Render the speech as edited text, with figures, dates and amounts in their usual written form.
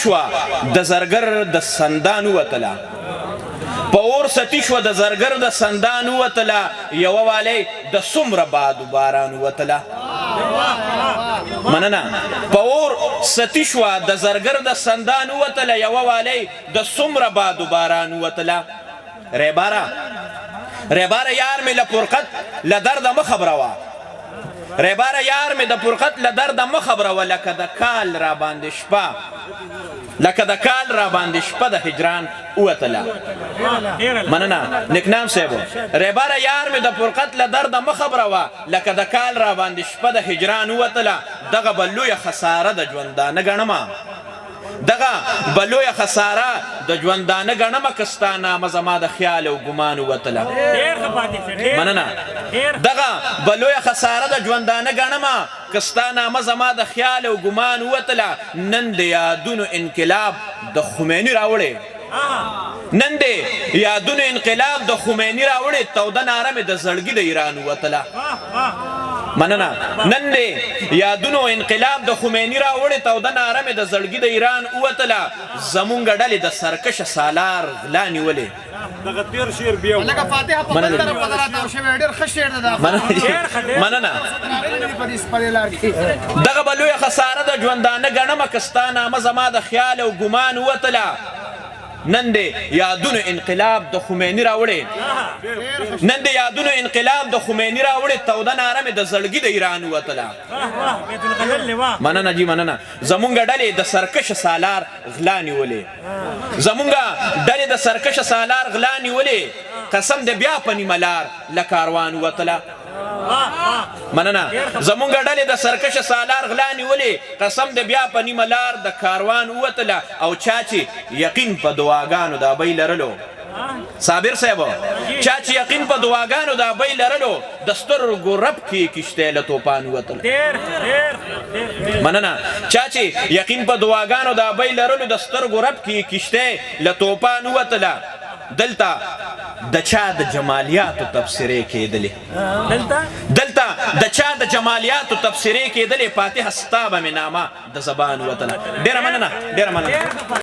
شوه د زرګر د سندان ووتله په اور ستی شوه د زرګر د سندان ووتله یوه والی د څومره باد و باران ووتله مننه په اور ستی شوه د زرګر د سندان ووتله یوه والی د څومره باد و باران ووتله ریباره یار مې له فرقت له درده مه خبروه ریباره یار مې د فرقت له درده مه خبروه لکه د کال را باندې شپه د هجران ووتله مننه نیکنام صاحبو ریباره یار مې د فرقت له درده مه خبروه لکه د کال را باندې شپه د هجران ووتله دغه به لویه خساره د ژوندانه ګڼمه دغه بلویه خساره د ژوندانه ګڼمه که ستا نامه زما د خیال او ګمان ووتله مننه دغه بلویه خساره د ژوندانه ګڼمه که ستا نامه زما د خیال او ګمان ووتله نن د یادونو انقلاب د خمیني راوړې نن د یادونو انقلاب د خمیني راوړې توده ناره مې د زړګي د ایران ووتله مننه نن د یادونو انقلاب د خمیني راوړې توده ناره مې د زړګي د ایران ووتله زمونږ ډلې د سرکشه سالار غلا نیولې مننه دغه به لویه خساره د ژوندانه ګڼمه که ستا نامه زما د خیال او ګمان ووتله نن د یادونو انقلاب د خمیني راوړې توده ناره مې د زړګي د ایران ووتله مننه جی مننه زمونږ ډلې د سرکشه سالار غلا نیولې قسم د بیا په نیمه لار له کاروان ووتله مننه زمونږ ډلې د سرکشه سالار غلا نیولې قسم د بیا په نیمه لار د کاروان ووتله او چا چې یقین په دعاګانو د ابۍ لرلو صابر صاحب چا چې یقین په دعاګانو د ابۍ لرلو د سترګو رب کې کشتی له توپان ووتله مننه چا چې یقین په دعاګانو د ابۍ لرلو د سترګو رب کې کشتی له توپان ووتله دلته د چا د جمالیاتو تبصرې کېدلې فاتحه ستا به مې نامه د زبان ووتله ډېره مننه